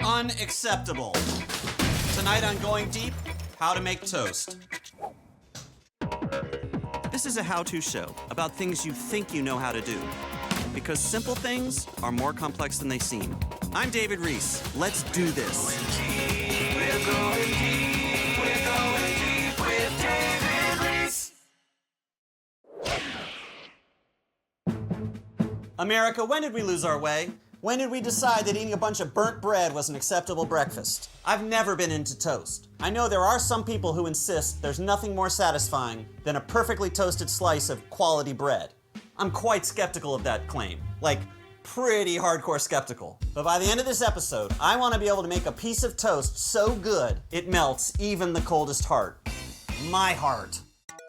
Unacceptable. Tonight on Going Deep, how to make toast. This is a how-to show about things you think you know how to do. Because simple things are more complex than they seem. I'm David Rees. Let's do this. We're going deep with David Rees. America, when did we lose our way? When did we decide that eating a bunch of burnt bread was an acceptable breakfast? I've never been into toast. I know there are some people who insist there's nothing more satisfying than a perfectly toasted slice of quality bread. I'm quite skeptical of that claim. Like, pretty hardcore skeptical. But by the end of this episode, I want to be able to make a piece of toast so good it melts even the coldest heart. My heart.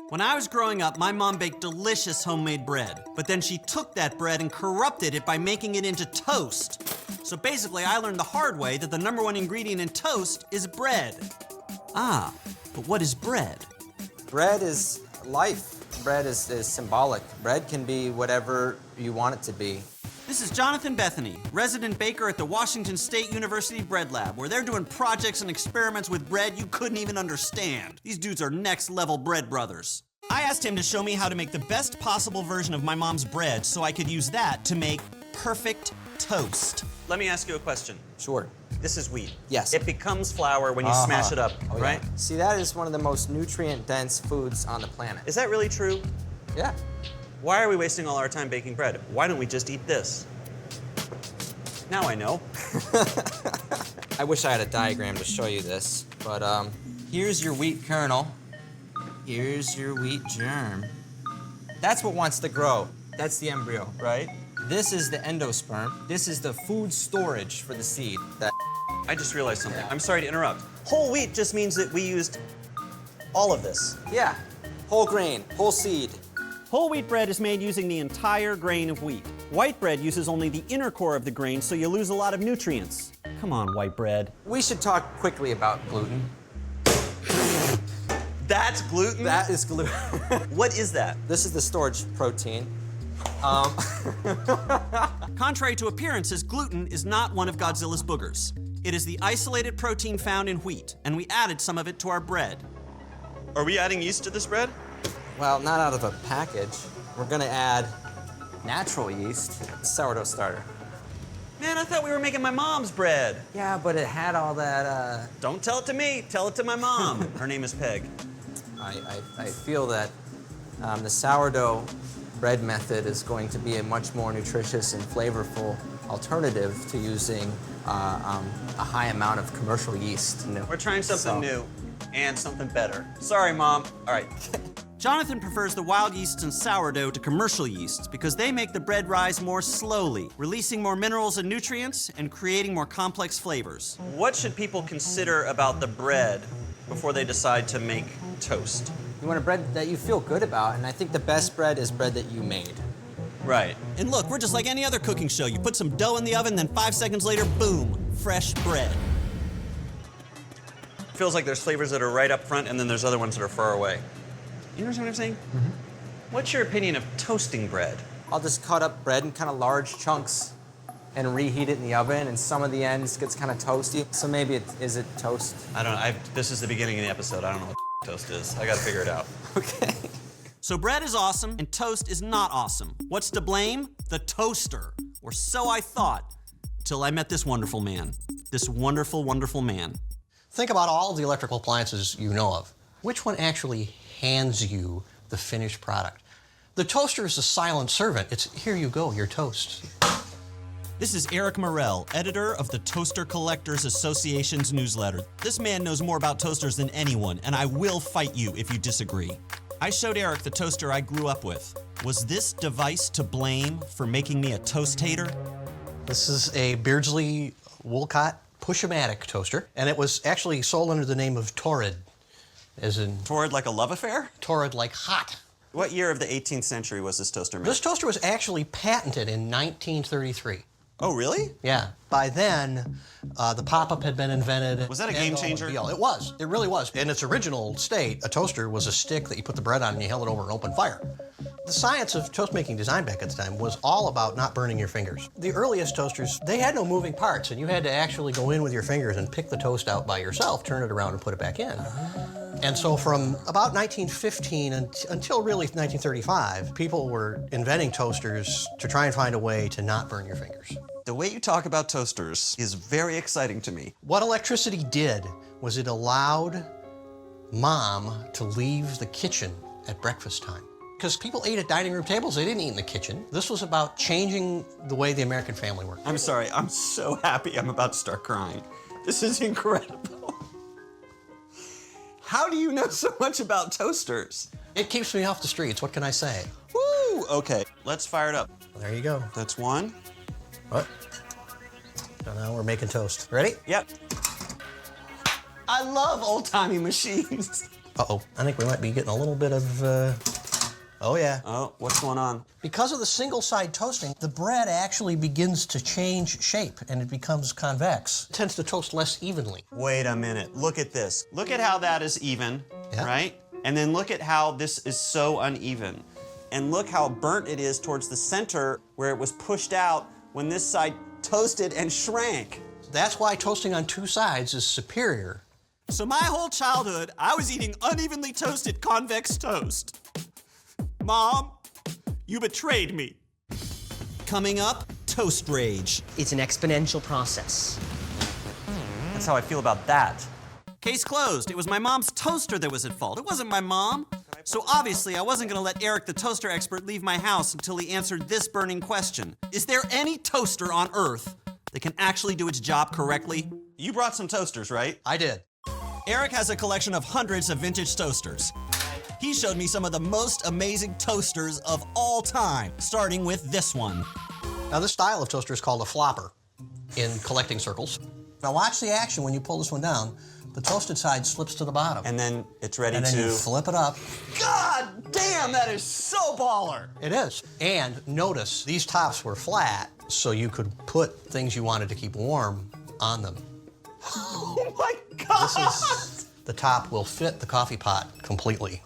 When I was growing up, my mom baked delicious homemade bread, but then she took that bread and corrupted it by making it into toast. So basically, I learned the hard way that the #1 ingredient in toast is bread. Ah, but what is bread? Bread is life. Bread is symbolic. Bread can be whatever you want it to be. This is Jonathan Bethany, resident baker at the Washington State University Bread Lab, where they're doing projects and experiments with bread you couldn't even understand. These dudes are next-level bread brothers. I asked him to show me how to make the best possible version of my mom's bread so I could use that to make perfect toast. Let me ask you a question. Sure. This is wheat. Yes. It becomes flour when you smash it up, Oh, right? Yeah. See, that is one of the most nutrient-dense foods on the planet. Is that really true? Yeah. Why are we wasting all our time baking bread? Why don't we just eat this? Now I know. I wish I had a diagram to show you this, but here's your wheat kernel. Here's your wheat germ. That's what wants to grow. That's the embryo, right? This is the endosperm. This is the food storage for the seed. I just realized something. Yeah. I'm sorry to interrupt. Whole wheat just means that we used all of this. Yeah. Whole grain, whole seed. Whole wheat bread is made using the entire grain of wheat. White bread uses only the inner core of the grain, so you lose a lot of nutrients. Come on, white bread. We should talk quickly about gluten. That's gluten? That is gluten. What is that? This is the storage protein. Contrary to appearances, gluten is not one of Godzilla's boogers. It is the isolated protein found in wheat, and we added some of it to our bread. Are we adding yeast to this bread? Well, not out of a package. We're gonna add natural yeast, sourdough starter. Man, I thought we were making my mom's bread. Yeah, but it had all that, Don't tell it to me, tell it to my mom. Her name is Peg. I feel that the sourdough bread method is going to be a much more nutritious and flavorful alternative to using a high amount of commercial yeast. We're trying something new and something better. Sorry, Mom. All right. Jonathan prefers the wild yeasts and sourdough to commercial yeasts because they make the bread rise more slowly, releasing more minerals and nutrients and creating more complex flavors. What should people consider about the bread before they decide to make toast? You want a bread that you feel good about, and I think the best bread is bread that you made. Right. And look, we're just like any other cooking show. You put some dough in the oven, then 5 seconds later, boom, fresh bread. Feels like there's flavors that are right up front, and then there's other ones that are far away. You understand what I'm saying? Mm-hmm. What's your opinion of toasting bread? I'll just cut up bread in kind of large chunks and reheat it in the oven, and some of the ends gets kind of toasty. So maybe is it toast? I don't know. This is the beginning of the episode. I don't know what toast is. I gotta figure it out. Okay. So bread is awesome, and toast is not awesome. What's to blame? The toaster. Or so I thought, till I met this wonderful man. This wonderful, wonderful man. Think about all the electrical appliances you know of. Which one actually hands you the finished product? The toaster is a silent servant. It's, here you go, your toast. This is Eric Morell, editor of the Toaster Collectors Association's newsletter. This man knows more about toasters than anyone, and I will fight you if you disagree. I showed Eric the toaster I grew up with. Was this device to blame for making me a toast hater? This is a Beardsley Woolcott Push-O-Matic toaster, and it was actually sold under the name of Torrid, as in... Torrid like a love affair? Torrid like hot. What year of the 18th century was this toaster made? This toaster was actually patented in 1933. Oh, really? Yeah. By then, the pop-up had been invented. Was that a and game the changer? automobile. It was. It really was. In its original state, a toaster was a stick that you put the bread on and you held it over an open fire. The science of toast making design back at the time was all about not burning your fingers. The earliest toasters, they had no moving parts, and you had to actually go in with your fingers and pick the toast out by yourself, turn it around and put it back in. And so from about 1915 until really 1935, people were inventing toasters to try and find a way to not burn your fingers. The way you talk about toasters is very exciting to me. What electricity did was it allowed Mom to leave the kitchen at breakfast time. Because people ate at dining room tables, they didn't eat in the kitchen. This was about changing the way the American family worked. I'm sorry, I'm so happy I'm about to start crying. This is incredible. How do you know so much about toasters? It keeps me off the streets, what can I say? Woo! Okay, let's fire it up. There you go. That's one. What? So now we're making toast. Ready? Yep. I love old-timey machines. Uh-oh, I think we might be getting a little bit of, oh yeah. Oh, what's going on? Because of the single-side toasting, the bread actually begins to change shape and it becomes convex. It tends to toast less evenly. Wait a minute, look at this. Look at how that is even, Yeah. right? And then look at how this is so uneven. And look how burnt it is towards the center where it was pushed out when this side toasted and shrank. That's why toasting on two sides is superior. So my whole childhood, I was eating unevenly toasted convex toast. Mom, you betrayed me. Coming up, toast rage. It's an exponential process. That's how I feel about that. Case closed. It was my mom's toaster that was at fault. It wasn't my mom. So obviously, I wasn't gonna let Eric, the toaster expert, leave my house until he answered this burning question. Is there any toaster on Earth that can actually do its job correctly? You brought some toasters, right? I did. Eric has a collection of hundreds of vintage toasters. He showed me some of the most amazing toasters of all time, starting with this one. Now this style of toaster is called a flopper in collecting circles. Now watch the action when you pull this one down. The toasted side slips to the bottom. And then it's ready And then you flip it up. God damn, that is so baller! It is. And notice, these tops were flat, so you could put things you wanted to keep warm on them. Oh my God! The top will fit the coffee pot completely.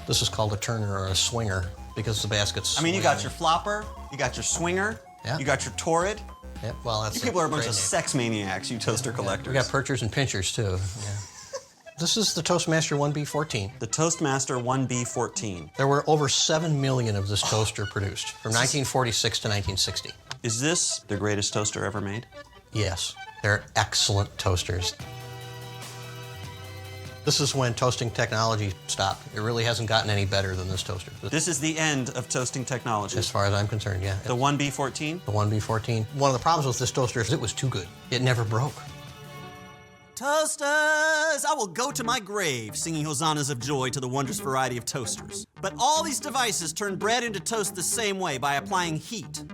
This is called a turner or a swinger because the basket's I mean, you got your flopper, you got your swinger, Yeah. you got your torrid. Yeah, well, that's You people are a bunch trade of name. sex maniacs, you toaster collectors. We got perchers and pinchers too. Yeah. This is the Toastmaster 1B14. The Toastmaster 1B14. There were over 7 million of this toaster produced from 1946 to 1960. Is this the greatest toaster ever made? Yes, they're excellent toasters. This is when toasting technology stopped. It really hasn't gotten any better than this toaster. This is the end of toasting technology. As far as I'm concerned, yeah. The 1B14? The 1B14. One of the problems with this toaster is it was too good. It never broke. Toasters! I will go to my grave singing hosannas of joy to the wondrous variety of toasters. But all these devices turn bread into toast the same way, by applying heat.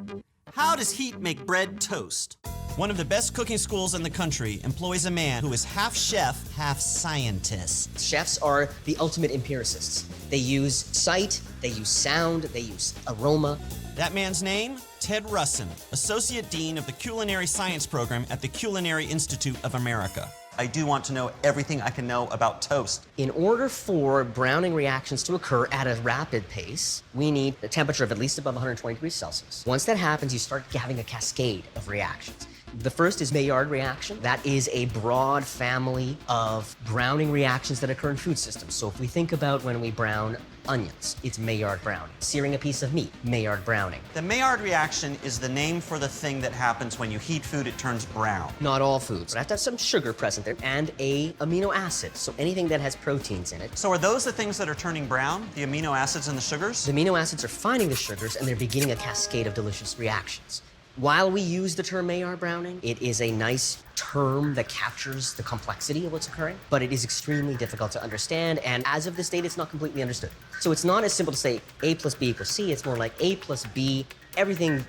How does heat make bread toast? One of the best cooking schools in the country employs a man who is half chef, half scientist. Chefs are the ultimate empiricists. They use sight, they use sound, they use aroma. That man's name? Ted Russin, Associate Dean of the Culinary Science Program at the Culinary Institute of America. I do want to know everything I can know about toast. In order for browning reactions to occur at a rapid pace, we need a temperature of at least above 120 degrees Celsius. Once that happens, you start having a cascade of reactions. The first is Maillard reaction. That is a broad family of browning reactions that occur in food systems. So if we think about when we brown onions, it's Maillard browning. Searing a piece of meat, Maillard browning. The Maillard reaction is the name for the thing that happens when you heat food, it turns brown. Not all foods. I have to have some sugar present there and a amino acid. So anything that has proteins in it. So are those the things that are turning brown? The amino acids and the sugars? The amino acids are finding the sugars and they're beginning a cascade of delicious reactions. While we use the term Maillard browning, it is a nice term that captures the complexity of what's occurring, but it is extremely difficult to understand, and as of this date, it's not completely understood. So it's not as simple to say A plus B equals C, it's more like A plus B, everything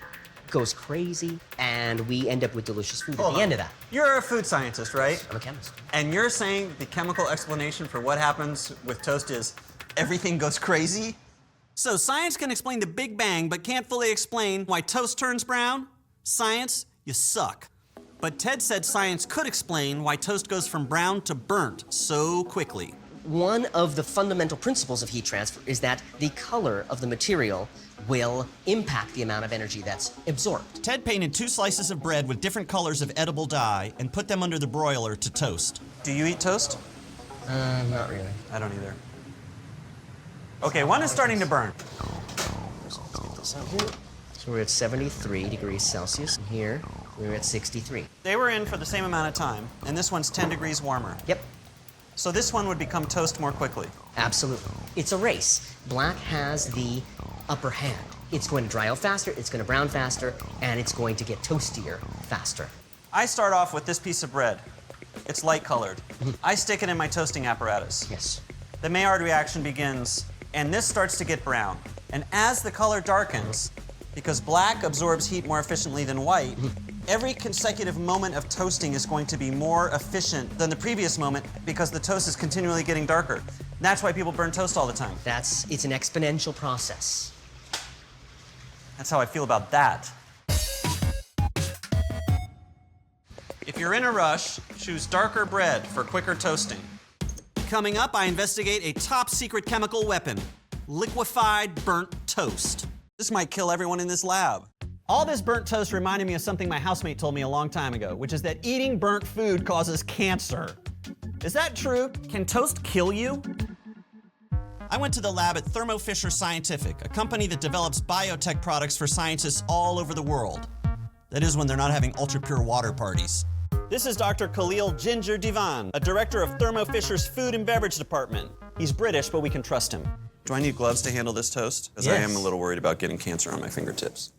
goes crazy, and we end up with delicious food at the end of that. You're a food scientist, right? I'm a chemist. And you're saying the chemical explanation for what happens with toast is everything goes crazy? So science can explain the Big Bang, but can't fully explain why toast turns brown? Science, you suck. But Ted said science could explain why toast goes from brown to burnt so quickly. One of the fundamental principles of heat transfer is that the color of the material will impact the amount of energy that's absorbed. Ted painted 2 slices of bread with different colors of edible dye and put them under the broiler to toast. Do you eat toast? Not really. I don't either. Okay, one is starting to burn. So we're at 73 degrees Celsius, and here we're at 63. They were in for the same amount of time, and this one's 10 degrees warmer. Yep, So this one would become toast more quickly. absolutely. It's a race. Black has the upper hand. It's going to dry out faster, it's going to brown faster, and it's going to get toastier faster. I start off with this piece of bread. It's light colored. I stick it in my toasting apparatus. Yes. The Maillard reaction begins, and this starts to get brown. And as the color darkens, because black absorbs heat more efficiently than white, every consecutive moment of toasting is going to be more efficient than the previous moment because the toast is continually getting darker. And that's why people burn toast all the time. It's an exponential process. That's how I feel about that. If you're in a rush, choose darker bread for quicker toasting. Coming up, I investigate a top secret chemical weapon, liquefied burnt toast. This might kill everyone in this lab. All this burnt toast reminded me of something my housemate told me a long time ago, which is that eating burnt food causes cancer. Is that true? Can toast kill you? I went to the lab at Thermo Fisher Scientific, a company that develops biotech products for scientists all over the world. That is when they're not having ultra-pure water parties. This is Dr. Khalil Ginger Divan, a director of Thermo Fisher's Food and Beverage Department. He's British, but we can trust him. Do I need gloves to handle this toast? Because I am a little worried about getting cancer on my fingertips.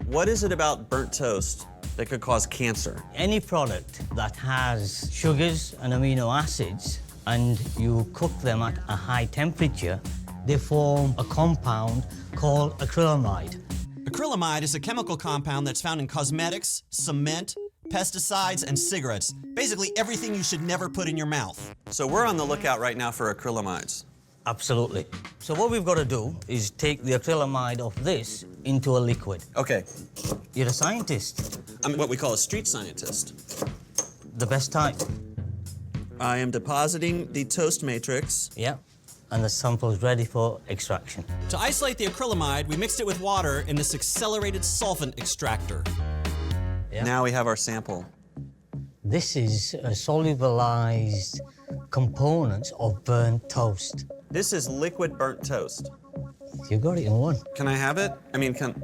What is it about burnt toast that could cause cancer? Any product that has sugars and amino acids and you cook them at a high temperature, they form a compound called acrylamide. Acrylamide is a chemical compound that's found in cosmetics, cement, pesticides, and cigarettes. Basically everything you should never put in your mouth. So we're on the lookout right now for acrylamides. Absolutely. So what we've got to do is take the acrylamide of this into a liquid. Okay, You're a scientist, I'm what we call a street scientist. the best type. I am depositing the toast matrix. Yeah. And the sample's ready for extraction. To isolate the acrylamide, we mixed it with water in this accelerated solvent extractor. Yeah. Now we have our sample. This is a solubilized components of burnt toast. This is liquid burnt toast. You got it in one. Can I have it? I mean, can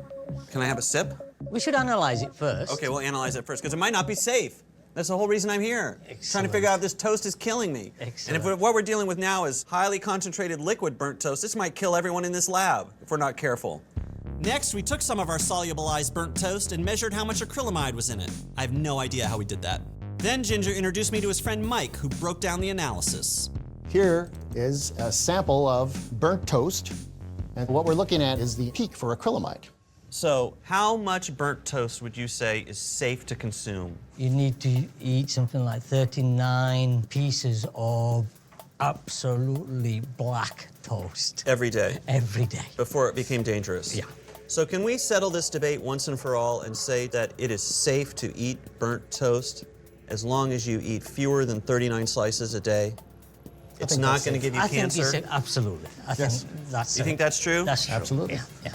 I have a sip? We should analyze it first. Okay, we'll analyze it first, because it might not be safe. That's the whole reason I'm here. Trying to Excellent. figure out if this toast is killing me. Excellent. And if what we're dealing with now is highly concentrated liquid burnt toast, this might kill everyone in this lab if we're not careful. Next, we took some of our solubilized burnt toast and measured how much acrylamide was in it. I have no idea how we did that. Then Ginger introduced me to his friend Mike, who broke down the analysis. Here is a sample of burnt toast, and what we're looking at is the peak for acrylamide. So, how much burnt toast would you say is safe to consume? You need to eat something like 39 pieces of absolutely black toast Every day, every day. before it became dangerous? Yeah. So can we settle this debate once and for all and say that it is safe to eat burnt toast as long as you eat fewer than 39 slices a day? It's think not that's going to safe. give you I cancer? think it's absolutely. I Yes. think that's You think that's true? That's true. Absolutely. Yeah.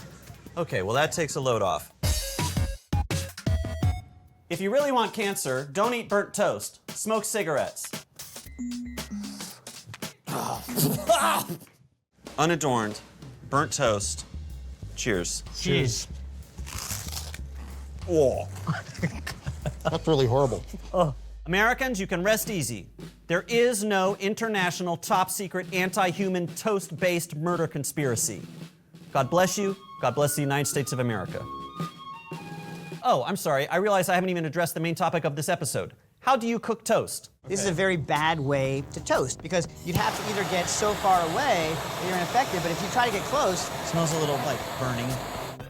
Okay, well that takes a load off. If you really want cancer, don't eat burnt toast. Smoke cigarettes. Unadorned, burnt toast. Cheers. Cheers. Oh. That's really horrible. Americans, you can rest easy. There is no international top secret anti-human toast-based murder conspiracy. God bless you. God bless the United States of America. Oh, I'm sorry. I realize I haven't even addressed the main topic of this episode. How do you cook toast? This is a very bad way to toast because you'd have to either get so far away that you're ineffective, but if you try to get close, It smells a little like burning.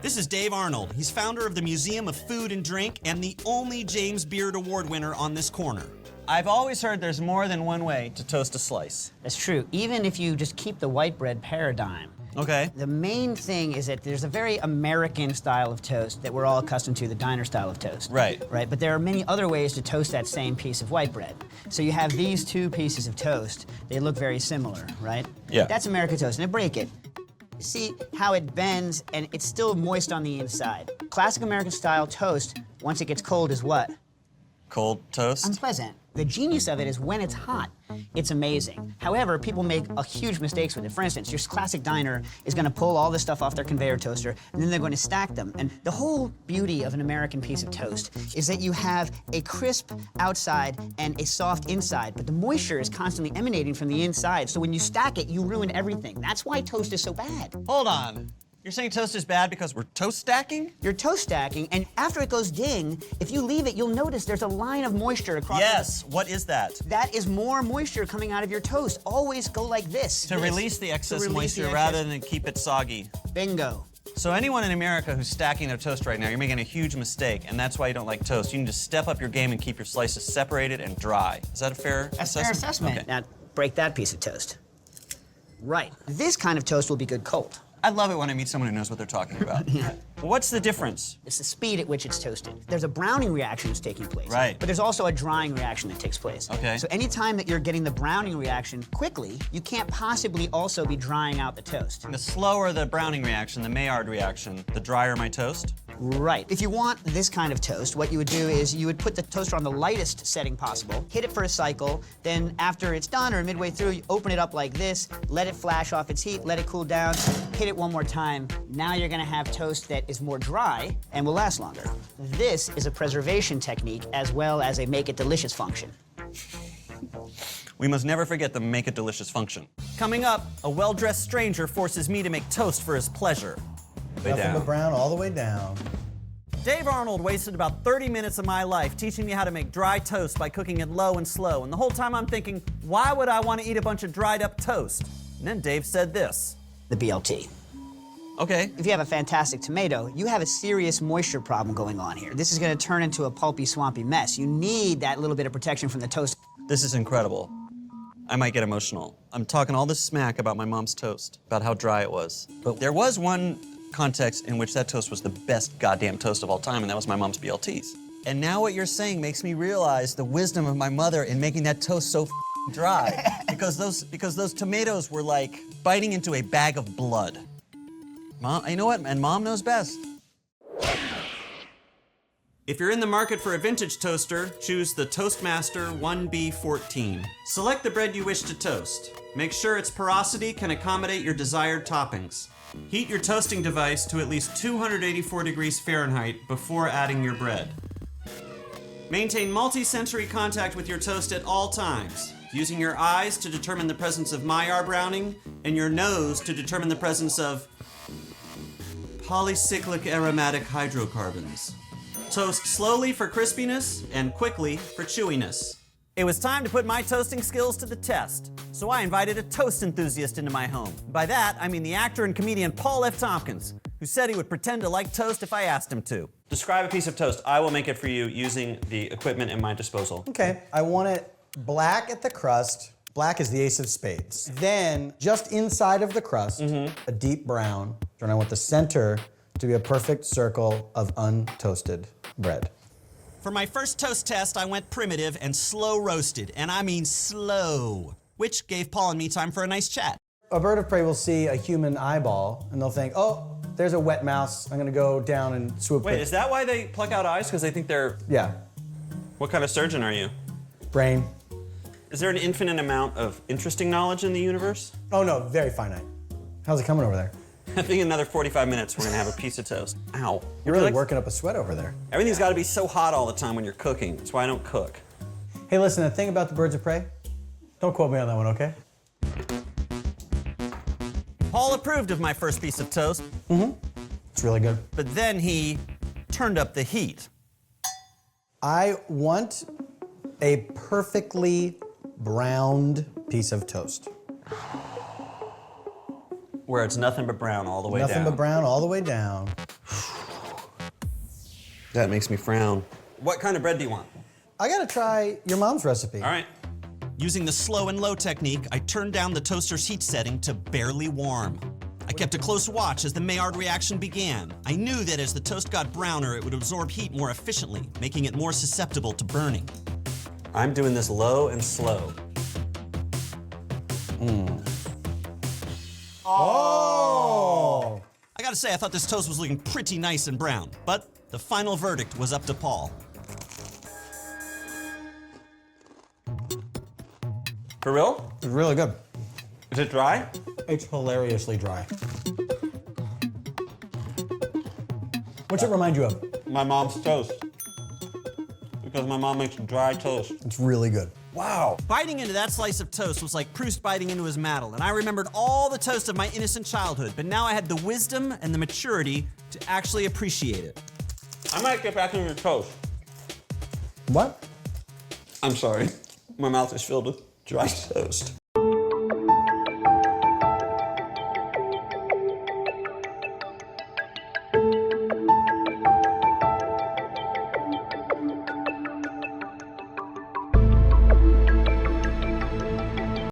This is Dave Arnold. He's founder of the Museum of Food and Drink and the only James Beard Award winner on this corner. I've always heard there's more than one way to toast a slice. that's true. Even if you just keep the white bread paradigm, Okay. The main thing is that there's a very American style of toast that we're all accustomed to, the diner style of toast. Right. Right, but there are many other ways to toast that same piece of white bread. So you have these two pieces of toast. They look very similar, right? Yeah. That's American toast. Now break it. See how it bends and it's still moist on the inside. Classic American style toast, once it gets cold, is what? Cold toast? Unpleasant. The genius of it is when it's hot, it's amazing. However, people make a huge mistakes with it. For instance, your classic diner is gonna pull all this stuff off their conveyor toaster, and then they're going to stack them. And the whole beauty of an American piece of toast is that you have a crisp outside and a soft inside, but the moisture is constantly emanating from the inside. So when you stack it, you ruin everything. That's why toast is so bad. Hold on. You're saying toast is bad because we're toast stacking? You're toast stacking, and after it goes ding, if you leave it, you'll notice there's a line of moisture across. Yes. What is that? That is more moisture coming out of your toast. Always go like this. To release the excess moisture rather than keep it soggy. Bingo. So anyone in America who's stacking their toast right now, you're making a huge mistake, and that's why you don't like toast. You need to step up your game and keep your slices separated and dry. Is that a fair assessment? Fair assessment. Okay. Now, break that piece of toast. Right. This kind of toast will be good cold. I love it when I meet someone who knows what they're talking about. Yeah. What's the difference? It's the speed at which it's toasted. There's a browning reaction that's taking place. Right. But there's also a drying reaction that takes place. Okay. So anytime that you're getting the browning reaction quickly, you can't possibly also be drying out the toast. The slower the browning reaction, the Maillard reaction, the drier my toast? Right. If you want this kind of toast, what you would do is you would put the toaster on the lightest setting possible, hit it for a cycle, then after it's done or midway through, you open it up like this, let it flash off its heat, let it cool down, hit it one more time. Now you're gonna have toast that is more dry and will last longer. This is a preservation technique as well as a make it delicious function. We must never forget the make it delicious function. Coming up, a well-dressed stranger forces me to make toast for his pleasure. Way Nothing down. but brown all the way down. Dave Arnold wasted about 30 minutes of my life teaching me how to make dry toast by cooking it low and slow. And the whole time I'm thinking, why would I want to eat a bunch of dried up toast? And then Dave said this. The BLT. Okay. If you have a fantastic tomato, you have a serious moisture problem going on here. This is gonna turn into a pulpy, swampy mess. You need that little bit of protection from the toast. This is incredible. I might get emotional. I'm talking all this smack about my mom's toast, about how dry it was. But there was one context in which that toast was the best goddamn toast of all time, and that was my mom's BLTs. And now what you're saying makes me realize the wisdom of my mother in making that toast so dry, because those tomatoes were like biting into a bag of blood. Mom, you know what? And Mom knows best. If you're in the market for a vintage toaster, choose the Toastmaster 1B14. Select the bread you wish to toast. Make sure its porosity can accommodate your desired toppings. Heat your toasting device to at least 284 degrees Fahrenheit before adding your bread. Maintain multi-sensory contact with your toast at all times, using your eyes to determine the presence of Maillard browning and your nose to determine the presence of polycyclic aromatic hydrocarbons. Toast slowly for crispiness and quickly for chewiness. It was time to put my toasting skills to the test, so I invited a toast enthusiast into my home. By that, I mean the actor and comedian Paul F. Tompkins, who said he would pretend to like toast if I asked him to. Describe a piece of toast. I will make it for you using the equipment at my disposal. Okay, I want it black at the crust. Black is the ace of spades. Then, just inside of the crust, a deep brown. And I want the center to be a perfect circle of untoasted bread. For my first toast test, I went primitive and slow roasted, and I mean slow, which gave Paul and me time for a nice chat. A bird of prey will see a human eyeball and they'll think, oh, there's a wet mouse. I'm gonna go down and swoop Wait, it. is that why they pluck out eyes? Because they think they're... Yeah, What kind of surgeon are you? brain. Is there an infinite amount of interesting knowledge in the universe? Oh no, very finite. How's it coming over there? I think in another 45 minutes we're gonna have a piece of toast. Ow. You're really working up a sweat over there. Everything's gotta be so hot all the time when you're cooking. That's why I don't cook. Hey, listen, the thing about the birds of prey, don't quote me on that one, okay? Paul approved of my first piece of toast, It's really good. but then he turned up the heat. I want a perfectly browned piece of toast. Where it's nothing but brown all the way Nothing down. but brown all the way down. That makes me frown. What kind of bread do you want? I gotta try your mom's recipe. All right. Using the slow and low technique, I turned down the toaster's heat setting to barely warm. I kept a close watch as the Maillard reaction began. I knew that as the toast got browner, it would absorb heat more efficiently, making it more susceptible to burning. I'm doing this low and slow. Oh! I gotta say, I thought this toast was looking pretty nice and brown, but the final verdict was up to Paul. For real? It's really good. Is it dry? It's hilariously dry. What's it remind you of? My mom's toast. Because my mom makes dry toast. It's really good. Wow. Biting into that slice of toast was like Proust biting into his Madeleine, and I remembered all the toast of my innocent childhood, but now I had the wisdom and the maturity to actually appreciate it. I might get back in your toast. What? I'm sorry. My mouth is filled with dry toast.